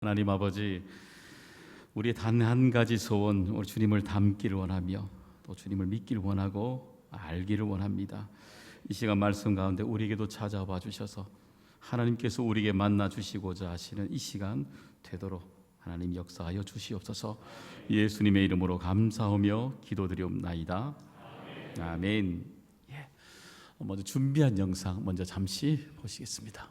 하나님 아버지, 우리의 단 한 가지 소원, 우리 주님을 닮기를 원하며 또 주님을 믿기를 원하고 알기를 원합니다. 이 시간 말씀 가운데 우리에게도 찾아와 주셔서 하나님께서 우리에게 만나 주시고자 하시는 이 시간 되도록 하나님 역사하여 주시옵소서. 예수님의 이름으로 감사하며 기도드리옵나이다. 아멘. 먼저 준비한 영상 먼저 잠시 보시겠습니다.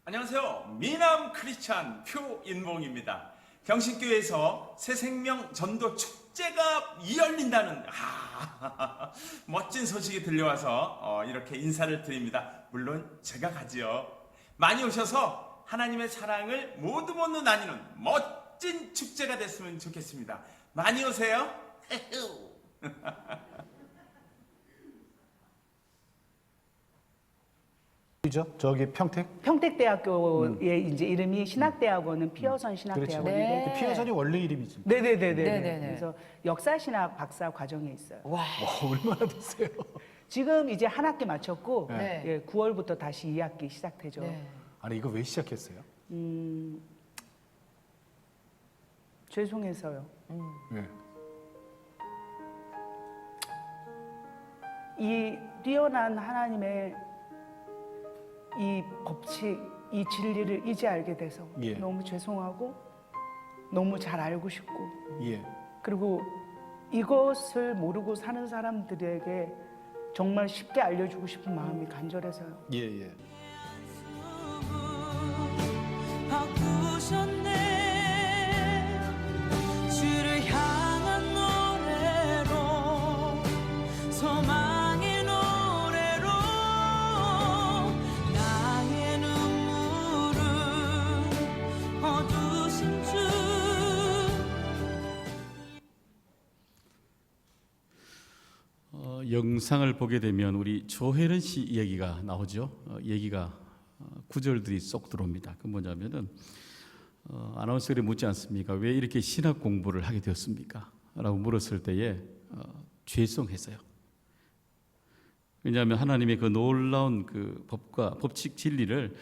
안녕하세요. 미남 크리스찬 표인봉입니다. 경신교회에서 새생명 전도 축제가 열린다는 멋진 소식이 들려와서 이렇게 인사를 드립니다. 물론 제가 가지요. 많이 오셔서 하나님의 사랑을 모두 나누는 멋진 축제가 됐으면 좋겠습니다. 많이 오세요. 저기 평택? 평택대학교의 이제 이름이 신학대학원은 피어선 신학대학원인데 네. 피어선이 원래 이름이지. 네네네네. 그래서 역사신학 박사 과정에 있어요. 와, 얼마나 됐어요? 지금 이제 한 학기 마쳤고 네. 예, 9월부터 다시 2학기 시작되죠. 네. 아니 이거 왜 시작했어요? 죄송해서요. 네. 이 뛰어난 하나님의 이 법칙, 이 진리를 이제 알게 돼서 예. 너무 죄송하고 너무 잘 알고 싶고 예. 그리고 이것을 모르고 사는 사람들에게 정말 쉽게 알려주고 싶은 마음이 간절해서요. 예, 예. 바꾸셨네. 주를 향한 노래로, 소망의 노래로 나의 눈물을 어두신 주. 영상을 보게 되면 우리 조혜련 씨 이야기가 나오죠. 얘기가 구절들이 쏙 들어옵니다. 그 뭐냐면은 아나운서들이 묻지 않습니까? 왜 이렇게 신학 공부를 하게 되었습니까? 라고 물었을 때에 죄송해서요. 왜냐하면 하나님의 그 놀라운 그 법과 법칙 진리를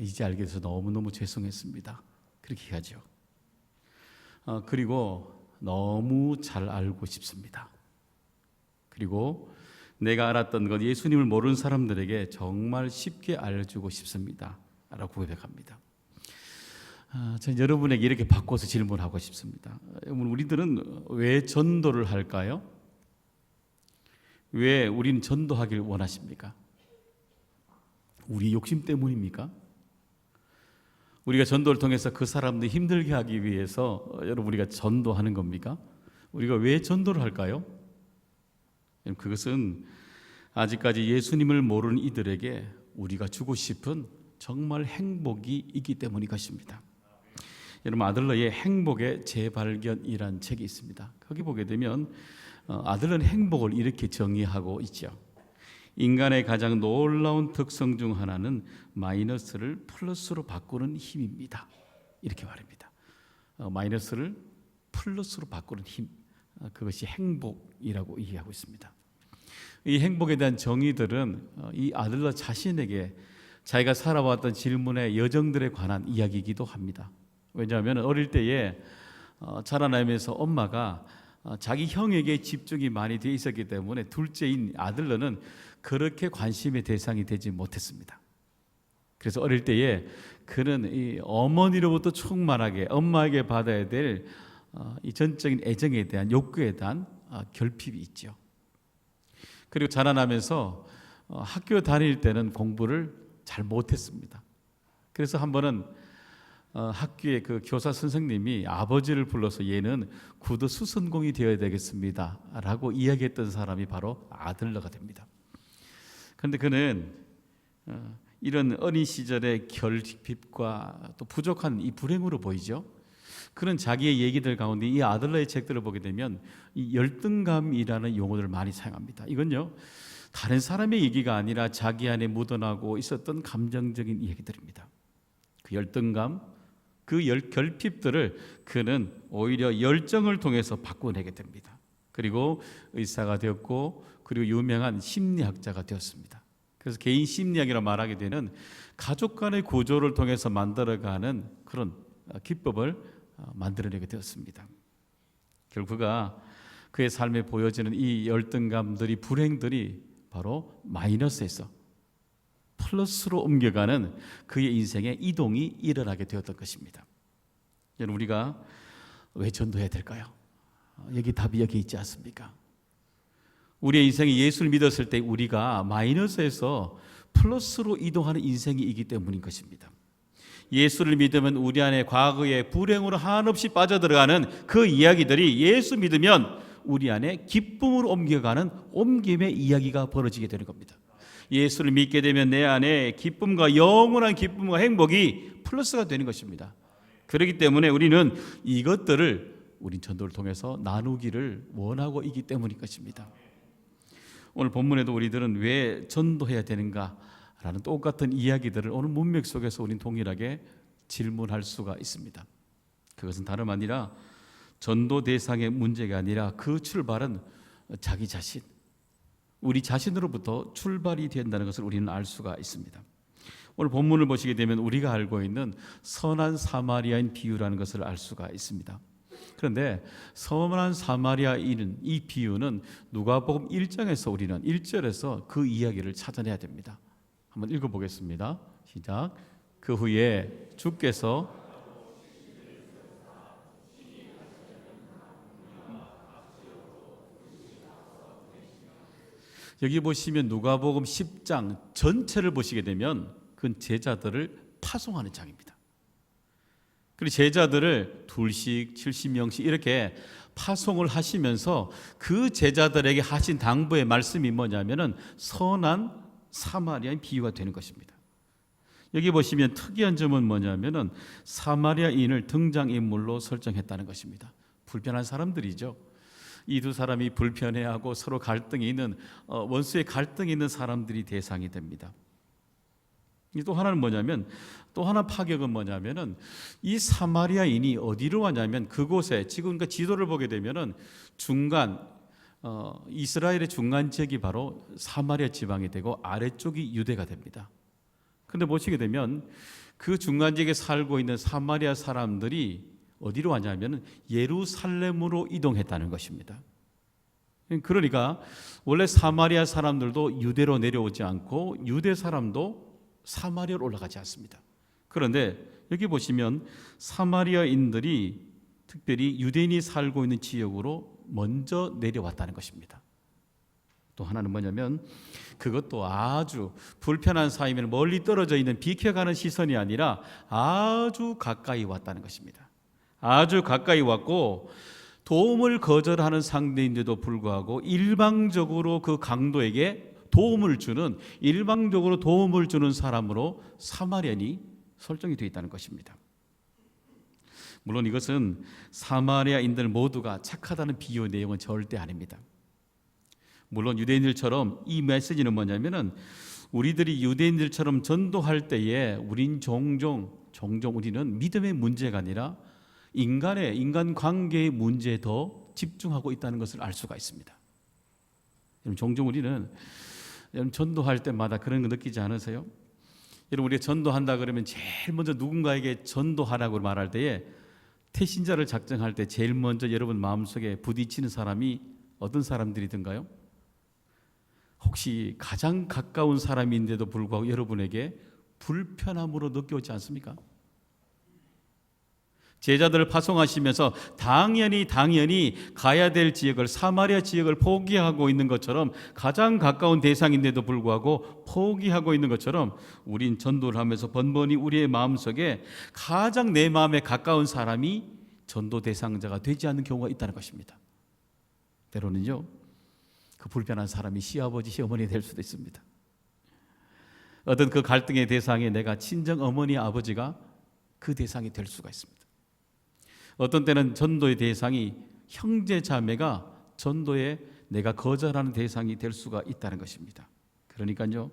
이제 알게 돼서 너무너무 죄송했습니다. 그렇게 하죠. 그리고 너무 잘 알고 싶습니다. 그리고 내가 알았던 것, 예수님을 모르는 사람들에게 정말 쉽게 알려주고 싶습니다. 라고 고백합니다. 저는 여러분에게 이렇게 바꿔서 질문하고 싶습니다. 우리들은 왜 전도를 할까요? 왜 우리는 전도하길 원하십니까? 우리 욕심 때문입니까? 우리가 전도를 통해서 그 사람들 힘들게 하기 위해서 여러분 우리가 전도하는 겁니까? 우리가 왜 전도를 할까요? 그것은 아직까지 예수님을 모르는 이들에게 우리가 주고 싶은 정말 행복이 있기 때문인 것입니다. 여러분 아들러의 행복의 재발견이란 책이 있습니다. 거기 보게 되면 아들러는 행복을 이렇게 정의하고 있죠. 인간의 가장 놀라운 특성 중 하나는 마이너스를 플러스로 바꾸는 힘입니다. 이렇게 말합니다. 마이너스를 플러스로 바꾸는 힘, 그것이 행복이라고 얘기하고 있습니다. 이 행복에 대한 정의들은 이 아들러 자신에게 자기가 살아왔던 질문의 여정들에 관한 이야기이기도 합니다. 왜냐하면 어릴 때에 자라나면서 엄마가 자기 형에게 집중이 많이 되어 있었기 때문에 둘째인 아들러는 그렇게 관심의 대상이 되지 못했습니다. 그래서 어릴 때에 그는 이 어머니로부터 충만하게 엄마에게 받아야 될 이 전적인 애정에 대한 욕구에 대한 결핍이 있죠. 그리고 자라나면서 학교 다닐 때는 공부를 잘 못했습니다. 그래서 한 번은 학교의 그 교사 선생님이 아버지를 불러서 얘는 구두 수선공이 되어야 되겠습니다 라고 이야기했던 사람이 바로 아들러가 됩니다. 그런데 그는 이런 어린 시절의 결핍과 또 부족한 이 불행으로 보이죠. 그런 자기의 얘기들 가운데 이 아들러의 책들을 보게 되면 이 열등감이라는 용어를 많이 사용합니다. 이건요, 다른 사람의 얘기가 아니라 자기 안에 묻어나고 있었던 감정적인 얘기들입니다. 그 열등감, 그 결핍들을 그는 오히려 열정을 통해서 바꿔내게 됩니다. 그리고 의사가 되었고, 그리고 유명한 심리학자가 되었습니다. 그래서 개인 심리학이라 말하게 되는 가족 간의 구조를 통해서 만들어가는 그런 기법을 만들어내게 되었습니다. 결국 그의 삶에 보여지는 이 열등감들이, 불행들이 바로 마이너스에서 플러스로 옮겨가는 그의 인생의 이동이 일어나게 되었던 것입니다. 여러분, 우리가 왜 전도해야 될까요? 답이 여기 있지 않습니까? 우리의 인생에 예수를 믿었을 때 우리가 마이너스에서 플러스로 이동하는 인생이기 때문인 것입니다. 예수를 믿으면 우리 안에 과거의 불행으로 한없이 빠져들어가는 그 이야기들이 예수 믿으면 우리 안에 기쁨으로 옮겨가는 옮김의 이야기가 벌어지게 되는 겁니다. 예수를 믿게 되면 내 안에 기쁨과 영원한 기쁨과 행복이 플러스가 되는 것입니다. 그렇기 때문에 우리는 이것들을 우린 전도를 통해서 나누기를 원하고 있기 때문인 것입니다. 오늘 본문에도 우리들은 왜 전도해야 되는가라는 똑같은 이야기들을 오늘 문맥 속에서 우린 동일하게 질문할 수가 있습니다. 그것은 다름 아니라 전도 대상의 문제가 아니라 그 출발은 자기 자신, 우리 자신으로부터 출발이 된다는 것을 우리는 알 수가 있습니다. 오늘 본문을 보시게 되면 우리가 알고 있는 선한 사마리아인 비유라는 것을 알 수가 있습니다. 그런데 선한 사마리아인 이 비유는 누가복음 1장에서 우리는 1절에서 그 이야기를 찾아내야 됩니다. 한번 읽어보겠습니다. 시작. 그 후에 주께서 여기 보시면 누가복음 10장 전체를 보시게 되면 그건 제자들을 파송하는 장입니다. 그리고 제자들을 둘씩 70명씩 이렇게 파송을 하시면서 그 제자들에게 하신 당부의 말씀이 뭐냐면은 선한 사마리아인 비유가 되는 것입니다. 여기 보시면 특이한 점은 뭐냐면은 사마리아인을 등장인물로 설정했다는 것입니다. 불편한 사람들이죠. 이 두 사람이 불편해하고 서로 갈등이 있는 원수의 갈등이 있는 사람들이 대상이 됩니다. 또 하나는 뭐냐면, 또 하나 파격은 뭐냐면은 이 사마리아인이 어디로 왔냐면 그곳에 지금 그 지도를 보게 되면은 중간 이스라엘의 중간 지역이 바로 사마리아 지방이 되고 아래쪽이 유대가 됩니다. 그런데 보시게 되면 그 중간 지역에 살고 있는 사마리아 사람들이 어디로 왔냐면 예루살렘으로 이동했다는 것입니다. 그러니까 원래 사마리아 사람들도 유대로 내려오지 않고 유대 사람도 사마리아로 올라가지 않습니다. 그런데 여기 보시면 사마리아인들이 특별히 유대인이 살고 있는 지역으로 먼저 내려왔다는 것입니다. 또 하나는 뭐냐면 그것도 아주 불편한 사이면 멀리 떨어져 있는 비켜가는 시선이 아니라 아주 가까이 왔다는 것입니다. 아주 가까이 왔고 도움을 거절하는 상대인데도 불구하고 일방적으로 그 강도에게 일방적으로 도움을 주는 사람으로 사마리아인이 설정이 되어 있다는 것입니다. 물론 이것은 사마리아인들 모두가 착하다는 비유 내용은 절대 아닙니다. 물론 유대인들처럼 이 메시지는 뭐냐면은 우리들이 유대인들처럼 전도할 때에 우린 종종 우리는 믿음의 문제가 아니라 인간 관계의 문제에 더 집중하고 있다는 것을 알 수가 있습니다. 종종 우리는 전도할 때마다 그런 거 느끼지 않으세요? 여러분, 우리가 전도한다 그러면 제일 먼저 누군가에게 전도하라고 말할 때에 태신자를 작정할 때 제일 먼저 여러분 마음속에 부딪히는 사람이 어떤 사람들이든가요? 혹시 가장 가까운 사람인데도 불구하고 여러분에게 불편함으로 느껴오지 않습니까? 제자들을 파송하시면서 당연히 가야 될 지역을, 사마리아 지역을 포기하고 있는 것처럼, 가장 가까운 대상인데도 불구하고 포기하고 있는 것처럼 우린 전도를 하면서 번번이 우리의 마음속에 가장 내 마음에 가까운 사람이 전도 대상자가 되지 않는 경우가 있다는 것입니다. 때로는요, 그 불편한 사람이 시아버지, 시어머니 될 수도 있습니다. 어떤 그 갈등의 대상이 내가 친정 어머니 아버지가 그 대상이 될 수가 있습니다. 어떤 때는 전도의 대상이 형제 자매가 전도에 내가 거절하는 대상이 될 수가 있다는 것입니다. 그러니까요,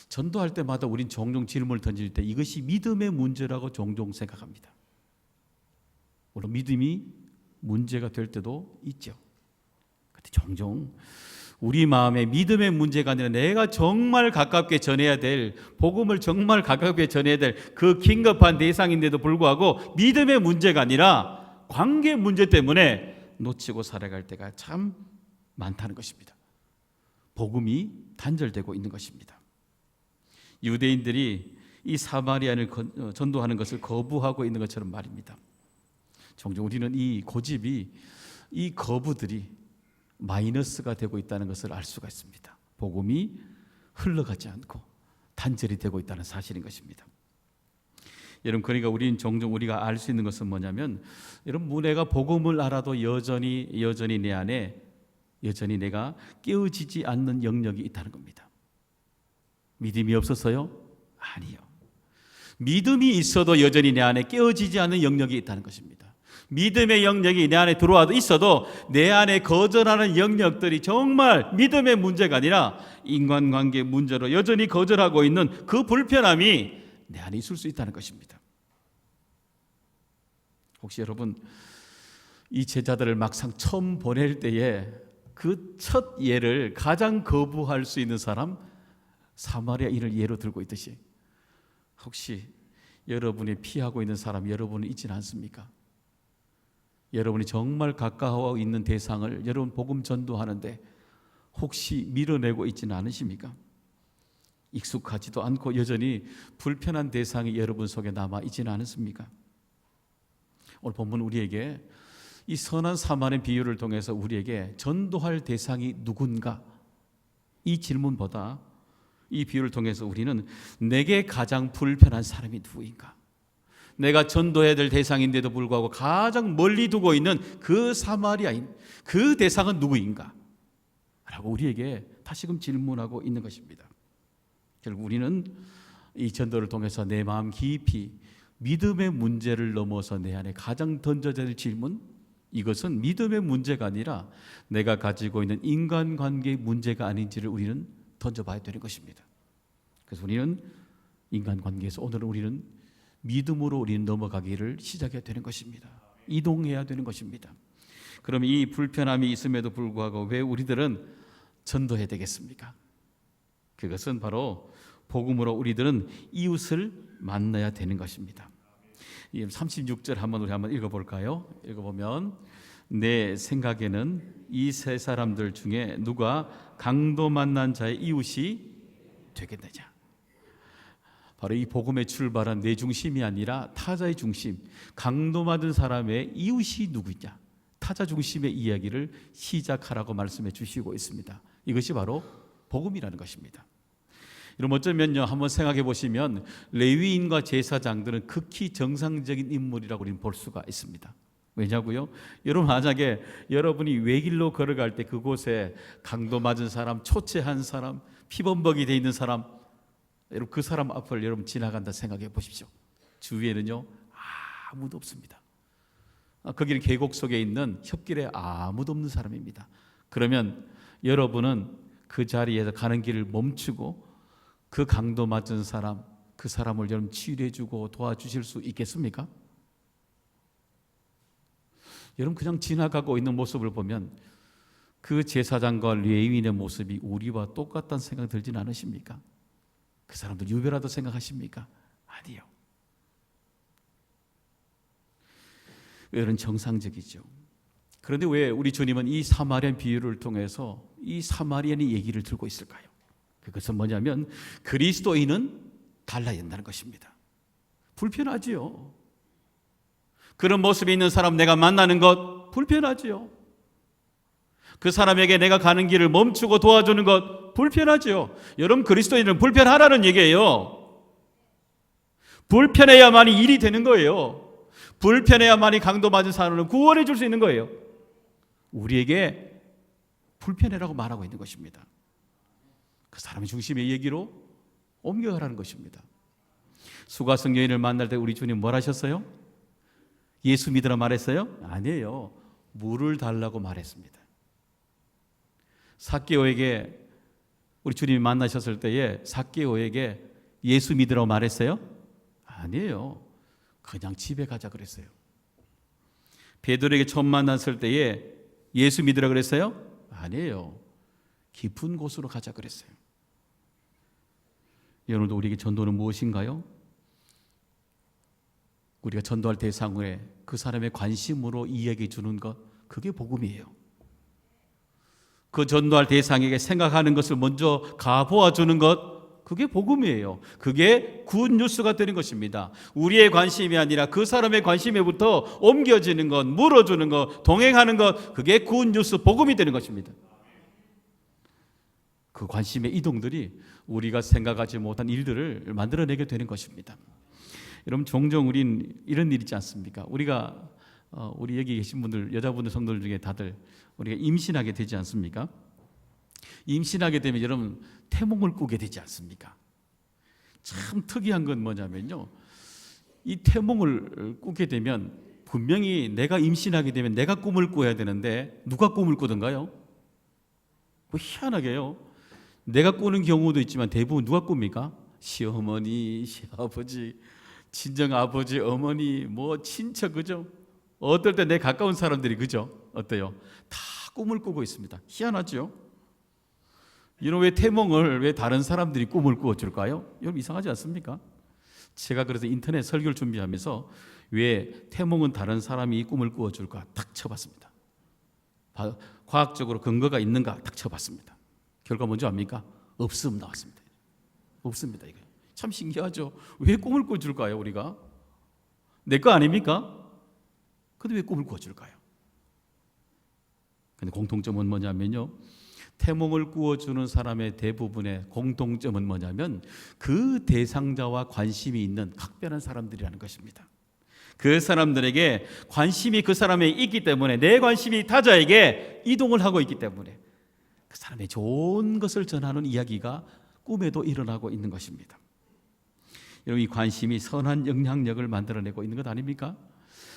전도할 때마다 우린 종종 질문을 던질 때 이것이 믿음의 문제라고 종종 생각합니다. 물론 믿음이 문제가 될 때도 있죠. 그런데 종종 우리 마음에 믿음의 문제가 아니라 내가 정말 가깝게 전해야 될, 복음을 정말 가깝게 전해야 될 그 긴급한 대상인데도 불구하고 믿음의 문제가 아니라 관계 문제 때문에 놓치고 살아갈 때가 참 많다는 것입니다. 복음이 단절되고 있는 것입니다. 유대인들이 이 사마리아인을 전도하는 것을 거부하고 있는 것처럼 말입니다. 종종 우리는 이 고집이, 이 거부들이 마이너스가 되고 있다는 것을 알 수가 있습니다. 복음이 흘러가지 않고 단절이 되고 있다는 사실인 것입니다. 여러분, 그러니까 우리는 종종 우리가 알 수 있는 것은 뭐냐면, 여러분, 내가 복음을 알아도 여전히 내 안에 여전히 내가 깨어지지 않는 영역이 있다는 겁니다. 믿음이 없어서요? 아니요. 믿음이 있어도 여전히 내 안에 깨어지지 않는 영역이 있다는 것입니다. 믿음의 영역이 내 안에 들어와도 있어도 내 안에 거절하는 영역들이 정말 믿음의 문제가 아니라 인간관계 문제로 여전히 거절하고 있는 그 불편함이 내 안에 있을 수 있다는 것입니다. 혹시 여러분, 이 제자들을 막상 처음 보낼 때에 그 첫 예를 가장 거부할 수 있는 사람, 사마리아인을 예로 들고 있듯이 혹시 여러분이 피하고 있는 사람 여러분은 있지는 않습니까? 여러분이 정말 가까워 있는 대상을 여러분 복음 전도하는데 혹시 밀어내고 있지는 않으십니까? 익숙하지도 않고 여전히 불편한 대상이 여러분 속에 남아 있지는 않습니까? 오늘 본문 우리에게 이 선한 사마리아 비유를 통해서 우리에게 전도할 대상이 누군가, 이 질문보다 이 비유를 통해서 우리는 내게 가장 불편한 사람이 누구인가, 내가 전도해야 될 대상인데도 불구하고 가장 멀리 두고 있는 그 사마리아인, 그 대상은 누구인가 라고 우리에게 다시금 질문하고 있는 것입니다. 결국 우리는 이 전도를 통해서 내 마음 깊이 믿음의 문제를 넘어서 내 안에 가장 던져야 될 질문, 이것은 믿음의 문제가 아니라 내가 가지고 있는 인간관계의 문제가 아닌지를 우리는 던져봐야 되는 것입니다. 그래서 우리는 인간관계에서 오늘은 우리는 믿음으로 우리는 넘어가기를 시작해야 되는 것입니다. 이동해야 되는 것입니다. 그럼 이 불편함이 있음에도 불구하고 왜 우리들은 전도해야 되겠습니까? 그것은 바로 복음으로 우리들은 이웃을 만나야 되는 것입니다. 36절 우리 한번 읽어볼까요? 읽어보면, 내 생각에는 이 세 사람들 중에 누가 강도 만난 자의 이웃이 되겠느냐. 바로 이 복음의 출발은 내 중심이 아니라 타자의 중심, 강도 맞은 사람의 이웃이 누구냐, 타자 중심의 이야기를 시작하라고 말씀해 주시고 있습니다. 이것이 바로 복음이라는 것입니다. 여러분, 어쩌면요, 한번 생각해 보시면 레위인과 제사장들은 극히 정상적인 인물이라고 우리는 볼 수가 있습니다. 왜냐고요? 여러분, 만약에 여러분이 외길로 걸어갈 때 그곳에 강도 맞은 사람, 초췌한 사람, 피범벅이 돼 있는 사람, 여러분 그 사람 앞을 여러분 지나간다 생각해 보십시오. 주위에는요 아무도 없습니다. 거기는 계곡 속에 있는 협길에 아무도 없는 사람입니다. 그러면 여러분은 그 자리에서 가는 길을 멈추고 그 강도 맞은 사람, 그 사람을 여러분 치유해주고 도와주실 수 있겠습니까? 여러분 그냥 지나가고 있는 모습을 보면 그 제사장과 레위인의 모습이 우리와 똑같다는 생각 들진 않으십니까? 그 사람들 유별하다고 생각하십니까? 아니요. 여러분 정상적이죠. 그런데 왜 우리 주님은 이 사마리안 비유를 통해서 이 사마리안의 얘기를 들고 있을까요? 그것은 뭐냐면 그리스도인은 달라야 한다는 것입니다. 불편하지요. 그런 모습이 있는 사람 내가 만나는 것 불편하지요. 그 사람에게 내가 가는 길을 멈추고 도와주는 것 불편하죠. 여러분 그리스도인은 불편하라는 얘기예요. 불편해야만이 일이 되는 거예요. 불편해야만이 강도 맞은 사람을 구원해 줄 수 있는 거예요. 우리에게 불편해라고 말하고 있는 것입니다. 그 사람의 중심의 얘기로 옮겨가라는 것입니다. 수가성 여인을 만날 때 우리 주님 뭘 하셨어요? 예수 믿으라 말했어요? 아니에요. 물을 달라고 말했습니다. 삭개오에게 우리 주님이 만나셨을 때에 삭개오에게 예수 믿으라고 말했어요? 아니에요. 그냥 집에 가자 그랬어요. 베드로에게 처음 만났을 때에 예수 믿으라 그랬어요? 아니에요. 깊은 곳으로 가자 그랬어요. 오늘도 우리에게 전도는 무엇인가요? 우리가 전도할 대상에 그 사람의 관심으로 이야기해 주는 것, 그게 복음이에요. 그 전도할 대상에게 생각하는 것을 먼저 가보아 주는 것, 그게 복음이에요. 그게 굿뉴스가 되는 것입니다. 우리의 관심이 아니라 그 사람의 관심에부터 옮겨지는 것, 물어주는 것, 동행하는 것, 그게 굿뉴스, 복음이 되는 것입니다. 그 관심의 이동들이 우리가 생각하지 못한 일들을 만들어내게 되는 것입니다. 여러분, 종종 우린 이런 일 있지 않습니까? 우리가 우리 여기 계신 분들, 여자분들, 성도들 중에 다들 우리가 임신하게 되지 않습니까? 임신하게 되면 여러분 태몽을 꾸게 되지 않습니까? 참 특이한 건 뭐냐면요, 이 태몽을 꾸게 되면 분명히 내가 임신하게 되면 내가 꿈을 꿔야 되는데 누가 꿈을 꾸던가요? 뭐 희한하게요, 내가 꾸는 경우도 있지만 대부분 누가 꿉니까? 시어머니, 시아버지, 친정아버지, 어머니, 뭐 친척, 그죠? 어떨 때 내 가까운 사람들이, 그죠? 어때요? 다 꿈을 꾸고 있습니다. 희한하죠? 이런 왜 태몽을 왜 다른 사람들이 꿈을 꾸어줄까요? 여러분 이상하지 않습니까? 제가 그래서 인터넷 설교를 준비하면서 왜 태몽은 다른 사람이 이 꿈을 꾸어줄까 딱 쳐봤습니다. 과학적으로 근거가 있는가 딱 쳐봤습니다. 결과 뭔지 압니까? 없음 나왔습니다. 없습니다. 이거 참 신기하죠? 왜 꿈을 꿔줄까요? 우리가 내 거 아닙니까? 근데 왜 꿈을 꿔줄까요? 근데 공통점은 뭐냐면요, 태몽을 꾸어주는 사람의 대부분의 공통점은 뭐냐면 그 대상자와 관심이 있는 각별한 사람들이라는 것입니다. 그 사람들에게 관심이 그 사람에 있기 때문에, 내 관심이 타자에게 이동을 하고 있기 때문에 그 사람의 좋은 것을 전하는 이야기가 꿈에도 일어나고 있는 것입니다. 여러분, 이 관심이 선한 영향력을 만들어내고 있는 것 아닙니까?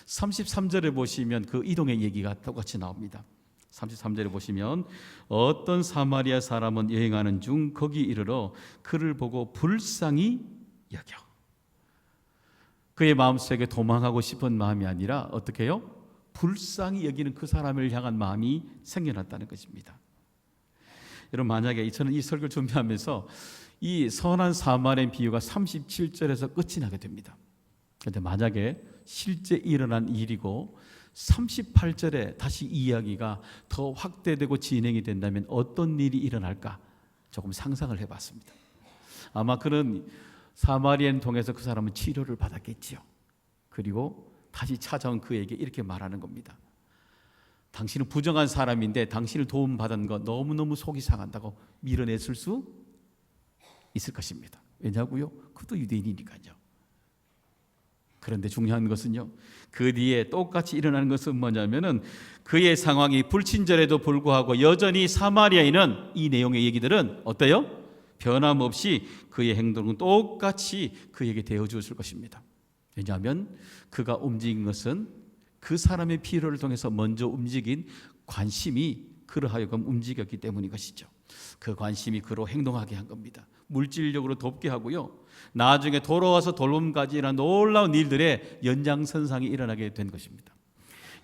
33절에 보시면 그 이동의 얘기가 똑같이 나옵니다. 33절에 보시면 어떤 사마리아 사람은 여행하는 중 거기 이르러 그를 보고 불쌍히 여겨. 그의 마음속에 도망하고 싶은 마음이 아니라 어떻게 해요? 불쌍히 여기는 그 사람을 향한 마음이 생겨났다는 것입니다. 여러분, 만약에 저는 이 설교를 준비하면서 이 선한 사마리아인 비유가 37절에서 끝이 나게 됩니다. 그런데 만약에 실제 일어난 일이고 38절에 다시 이야기가 더 확대되고 진행이 된다면 어떤 일이 일어날까 조금 상상을 해봤습니다. 아마 그런 사마리아인 통해서 그 사람은 치료를 받았겠지요. 그리고 다시 찾아온 그에게 이렇게 말하는 겁니다. 당신은 부정한 사람인데 당신을 도움받은 거 너무너무 속이 상한다고 밀어냈을 수 있을 것입니다. 왜냐고요? 그것도 유대인이니까요. 그런데 중요한 것은요, 그 뒤에 똑같이 일어나는 것은 뭐냐면은 그의 상황이 불친절에도 불구하고 여전히 사마리아인은 이 내용의 얘기들은 어때요? 변함없이 그의 행동은 똑같이 그에게 대해주었을 것입니다. 왜냐하면 그가 움직인 것은 그 사람의 필요를 통해서 먼저 움직인 관심이 그로 하여금 움직였기 때문인 것이죠. 그 관심이 그로 행동하게 한 겁니다. 물질적으로 돕게 하고요, 나중에 돌아와서 돌봄까지 이런 놀라운 일들의 연장선상이 일어나게 된 것입니다.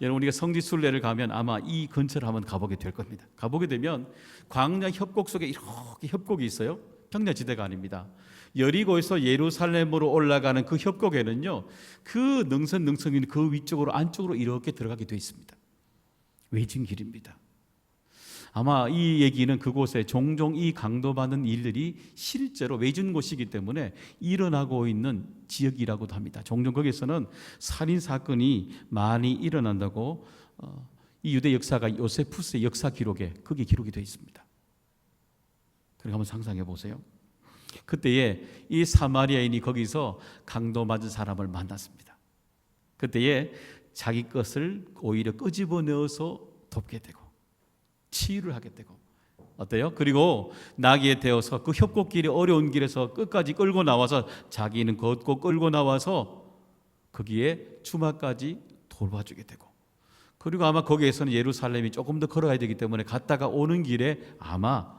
여러분, 우리가 성지순례를 가면 아마 이 근처를 한번 가보게 될 겁니다. 가보게 되면 광야 협곡 속에 이렇게 협곡이 있어요. 평야지대가 아닙니다. 여리고에서 예루살렘으로 올라가는 그 협곡에는요, 그 능선능선이 그 위쪽으로 안쪽으로 이렇게 들어가게 되어 있습니다. 외진 길입니다. 아마 이 얘기는 그곳에 종종 이 강도받는 일들이 실제로 외진 곳이기 때문에 일어나고 있는 지역이라고도 합니다. 종종 거기서는 살인 사건이 많이 일어난다고 이 유대 역사가 요세푸스의 역사 기록에 그게 기록이 되어 있습니다. 그러니까 한번 상상해 보세요. 그때에 이 사마리아인이 거기서 강도맞은 사람을 만났습니다. 그때에 자기 것을 오히려 끄집어내어서 돕게 되고 치유를 하게 되고 어때요? 그리고 나귀에 태워서 그 협곡길이 어려운 길에서 끝까지 끌고 나와서 자기는 걷고 끌고 나와서 거기에 주막까지 돌봐주게 되고, 그리고 아마 거기에서는 예루살렘이 조금 더 걸어가야 되기 때문에 갔다가 오는 길에 아마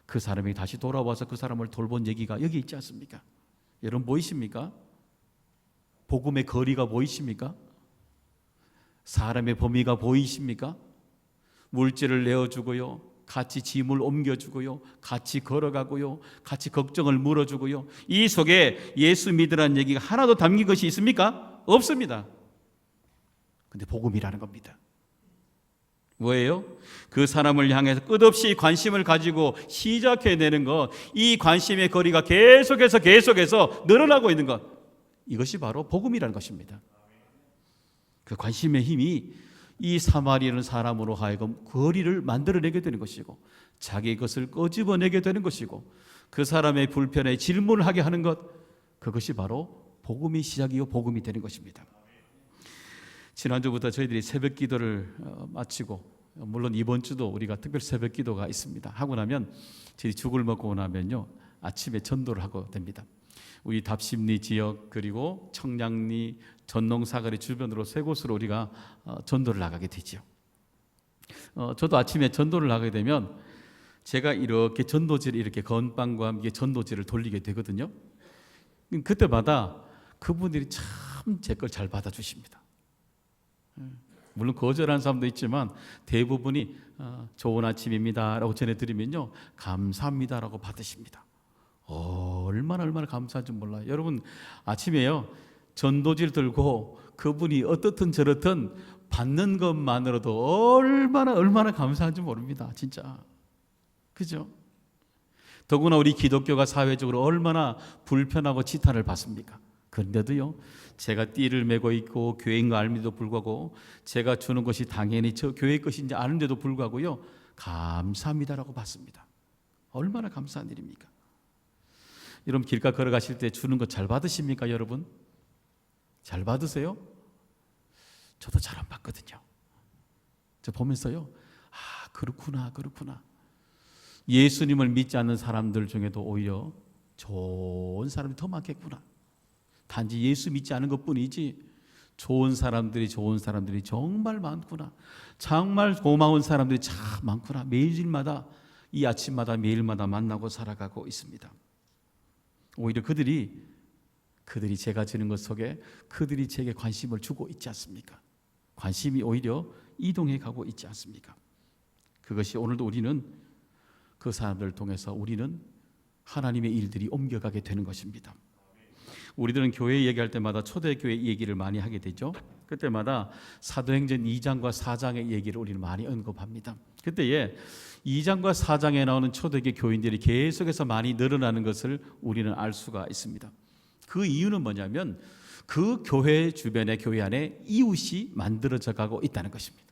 그 사람이 다시 돌아와서 그 사람을 돌본 얘기가 여기 있지 않습니까? 여러분 보이십니까? 복음의 거리가 보이십니까? 사람의 범위가 보이십니까? 물질을 내어주고요, 같이 짐을 옮겨주고요, 같이 걸어가고요, 같이 걱정을 물어주고요. 이 속에 예수 믿으라는 얘기가 하나도 담긴 것이 있습니까? 없습니다. 근데 복음이라는 겁니다. 뭐예요? 그 사람을 향해서 끝없이 관심을 가지고 시작해내는 것, 이 관심의 거리가 계속해서 늘어나고 있는 것, 이것이 바로 복음이라는 것입니다. 그 관심의 힘이 이 사마리아는 사람으로 하여금 거리를 만들어내게 되는 것이고, 자기 것을 끄집어내게 되는 것이고, 그 사람의 불편에 질문을 하게 하는 것, 그것이 바로 복음이 시작이요 복음이 되는 것입니다. 지난주부터 저희들이 새벽 기도를 마치고, 물론 이번 주도 우리가 특별 새벽 기도가 있습니다. 하고 나면 저희 죽을 먹고 나면요 아침에 전도를 하고 됩니다. 우리 답심리 지역 그리고 청량리, 전농사거리 주변으로 세 곳으로 우리가 전도를 나가게 되죠. 저도 아침에 전도를 나가게 되면 제가 이렇게 전도지를 이렇게 건빵과 함께 전도지를 돌리게 되거든요. 그때마다 그분들이 참 제 걸 잘 받아주십니다. 물론 거절하는 사람도 있지만 대부분이 좋은 아침입니다 라고 전해드리면요 감사합니다 라고 받으십니다. 얼마나 감사한지 몰라요. 여러분 아침에요 전도지를 들고 그분이 어떻든 저렇든 받는 것만으로도 얼마나 감사한지 모릅니다. 진짜. 그죠? 더구나 우리 기독교가 사회적으로 얼마나 불편하고 지탄을 받습니까? 그런데도요 제가 띠를 메고 있고 교회인 거 알면서도 불구하고 제가 주는 것이 당연히 저 교회 것인지 아는데도 불구하고요 감사합니다라고 받습니다. 얼마나 감사한 일입니까? 여러분 길가 걸어가실 때 주는 거 잘 받으십니까? 여러분 잘 받으세요? 저도 잘 안 받거든요. 저 보면서요 그렇구나 예수님을 믿지 않는 사람들 중에도 오히려 좋은 사람이 더 많겠구나. 단지 예수 믿지 않은 것뿐이지 좋은 사람들이 정말 많구나. 정말 고마운 사람들이 참 많구나. 매일마다 이 아침마다 매일마다 만나고 살아가고 있습니다. 오히려 그들이 제가 주는 것 속에 그들이 제게 관심을 주고 있지 않습니까? 관심이 오히려 이동해 가고 있지 않습니까? 그것이 오늘도 우리는 그 사람들을 통해서 우리는 하나님의 일들이 옮겨가게 되는 것입니다. 우리들은 교회 얘기할 때마다 초대교회 얘기를 많이 하게 되죠. 그때마다 사도행전 2장과 4장의 얘기를 우리는 많이 언급합니다. 그때에 2장과 4장에 나오는 초대교회 교인들이 계속해서 많이 늘어나는 것을 우리는 알 수가 있습니다. 그 이유는 뭐냐면 그 교회 주변에 교회 안에 이웃이 만들어져 가고 있다는 것입니다.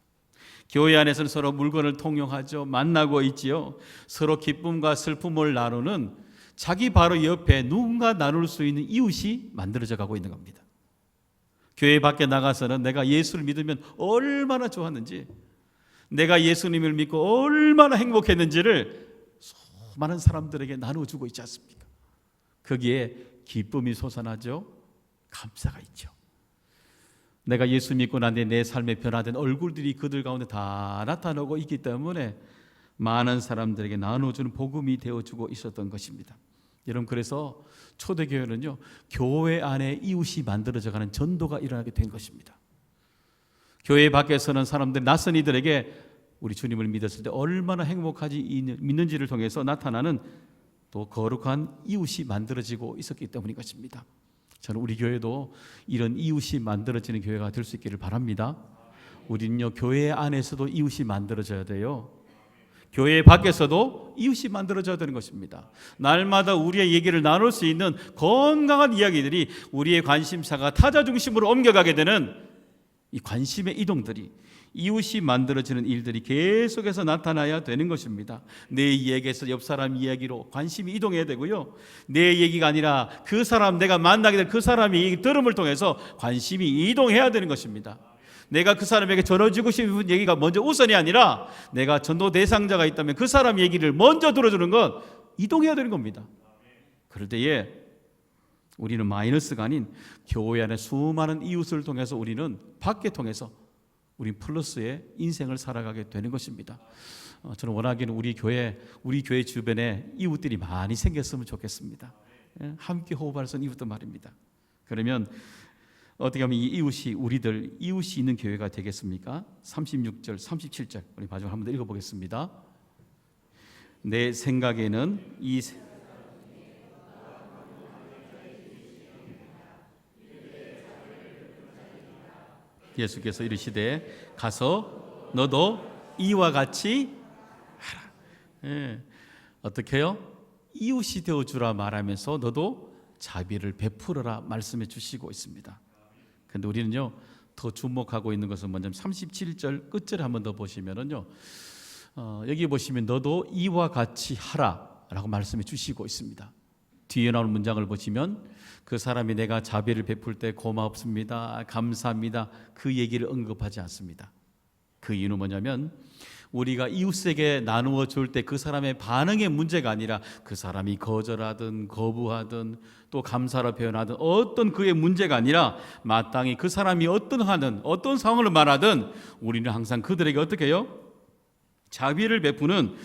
교회 안에서는 서로 물건을 통용하죠. 만나고 있지요. 서로 기쁨과 슬픔을 나누는 자기 바로 옆에 누군가 나눌 수 있는 이웃이 만들어져 가고 있는 겁니다. 교회 밖에 나가서는 내가 예수를 믿으면 얼마나 좋았는지, 내가 예수님을 믿고 얼마나 행복했는지를 수많은 사람들에게 나눠주고 있지 않습니까? 거기에 기쁨이 솟아나죠. 감사가 있죠. 내가 예수 믿고 난 뒤에 내 삶에 변화된 얼굴들이 그들 가운데 다 나타나고 있기 때문에 많은 사람들에게 나눠주는 복음이 되어주고 있었던 것입니다. 여러분 그래서 초대교회는요 교회 안에 이웃이 만들어져가는 전도가 일어나게 된 것입니다. 교회 밖에서는 사람들 낯선 이들에게 우리 주님을 믿었을 때 얼마나 행복하지 믿는지를 통해서 나타나는 또 거룩한 이웃이 만들어지고 있었기 때문인 것입니다. 저는 우리 교회도 이런 이웃이 만들어지는 교회가 될 수 있기를 바랍니다. 우리는요 교회 안에서도 이웃이 만들어져야 돼요. 교회 밖에서도 이웃이 만들어져야 되는 것입니다. 날마다 우리의 얘기를 나눌 수 있는 건강한 이야기들이 우리의 관심사가 타자 중심으로 옮겨가게 되는 이 관심의 이동들이 이웃이 만들어지는 일들이 계속해서 나타나야 되는 것입니다. 내 이야기에서 옆 사람 이야기로 관심이 이동해야 되고요. 내 얘기가 아니라 그 사람 내가 만나게 될 그 사람이 들음을 통해서 관심이 이동해야 되는 것입니다. 내가 그 사람에게 전해주고 싶은 얘기가 먼저 우선이 아니라 내가 전도 대상자가 있다면 그 사람 얘기를 먼저 들어주는 건 이동해야 되는 겁니다. 그럴 때에 우리는 마이너스가 아닌 교회 안에 수많은 이웃을 통해서 우리는 밖에 통해서 우리 플러스의 인생을 살아가게 되는 것입니다. 저는 원하기는 우리 교회 주변에 이웃들이 많이 생겼으면 좋겠습니다. 함께 호흡할 수 있는 이웃들 말입니다. 그러면 어떻게 하면 이 이웃이 우리들 이웃이 있는 교회가 되겠습니까? 36절, 37절 우리 마지막 한번 더 읽어보겠습니다. 내 생각에는 이 예수께서 이르시되 가서 너도 이와 같이 하라. 어떻게 해요? 이웃이 되어주라 말하면서 너도 자비를 베풀어라 말씀해 주시고 있습니다. 그런데 우리는요 더 주목하고 있는 것은 먼저 37절 끝절에 한번 더 보시면은요 여기 보시면 너도 이와 같이 하라 라고 말씀해 주시고 있습니다. 뒤에 나오는 문장을 보시면 그 사람이 내가 자비를 베풀 때 고맙습니다, 감사합니다 그 얘기를 언급하지 않습니다. 그 이유는 뭐냐면 우리가 이웃에게 나누어 줄 때 그 사람의 반응의 문제가 아니라 그 사람이 거절하든 거부하든 또 감사로 표현하든 어떤 그의 문제가 아니라 마땅히 그 사람이 어떤 상황을 말하든 우리는 항상 그들에게 어떻게 해요? 자비를 베푸는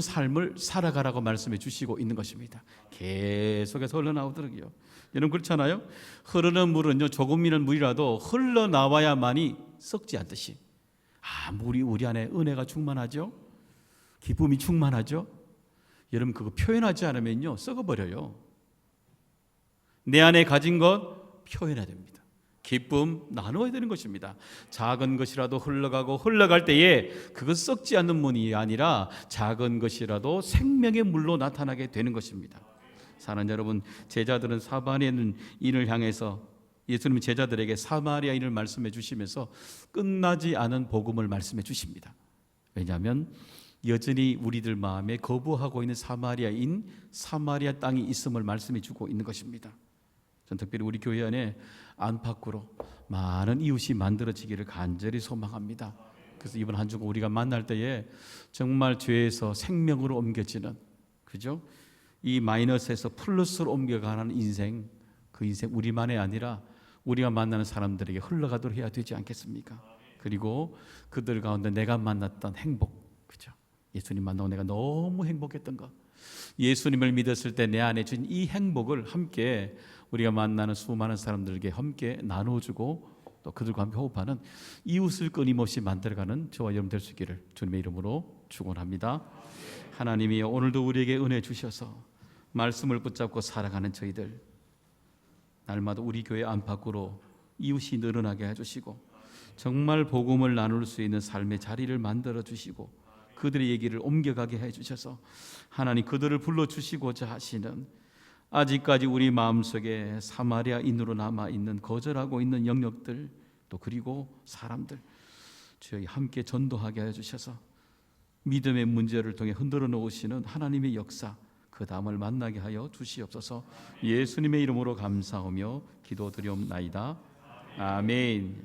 삶을 살아가라고 말씀해 주시고 있는 것입니다. 계속해서 흘러나오더라고요. 여러분 그렇잖아요? 흐르는 물은요 조금이는 물이라도 흘러나와야만이 썩지 않듯이 물이 우리 안에 은혜가 충만하죠? 기쁨이 충만하죠? 여러분 그거 표현하지 않으면요 썩어버려요. 내 안에 가진 것 표현해야 됩니다. 기쁨 나누어야 되는 것입니다. 작은 것이라도 흘러갈 때에 그것 썩지 않는 문이 아니라 작은 것이라도 생명의 물로 나타나게 되는 것입니다. 사랑하는 여러분, 제자들은 사마리아인을 향해서 예수님은 제자들에게 사마리아인을 말씀해 주시면서 끝나지 않은 복음을 말씀해 주십니다. 왜냐하면 여전히 우리들 마음에 거부하고 있는 사마리아 땅이 있음을 말씀해 주고 있는 것입니다. 전 특별히 우리 교회 안에 안팎으로 많은 이웃이 만들어지기를 간절히 소망합니다. 그래서 이번 한 주가 우리가 만날 때에 정말 죄에서 생명으로 옮겨지는 그죠? 이 마이너스에서 플러스로 옮겨가는 인생, 그 인생 우리만이 아니라 우리가 만나는 사람들에게 흘러가도록 해야 되지 않겠습니까? 그리고 그들 가운데 내가 만났던 행복, 그죠? 예수님 만나고 내가 너무 행복했던 것, 예수님을 믿었을 때 내 안에 준 이 행복을 함께 우리가 만나는 수많은 사람들에게 함께 나눠주고 또 그들과 함께 호흡하는 이웃을 끊임없이 만들어가는 저와 여러분 될 수 있기를 주님의 이름으로 축원합니다. 하나님이 오늘도 우리에게 은혜 주셔서 말씀을 붙잡고 살아가는 저희들 날마다 우리 교회 안팎으로 이웃이 늘어나게 해주시고 정말 복음을 나눌 수 있는 삶의 자리를 만들어 주시고 그들의 얘기를 옮겨가게 해주셔서 하나님 그들을 불러주시고자 하시는 아직까지 우리 마음속에 사마리아인으로 남아있는 거절하고 있는 영역들 또 그리고 사람들 저희 함께 전도하게 해주셔서 믿음의 문제를 통해 흔들어 놓으시는 하나님의 역사 그 다음을 만나게 하여 주시옵소서. 예수님의 이름으로 감사하며 기도드리옵나이다. 아멘.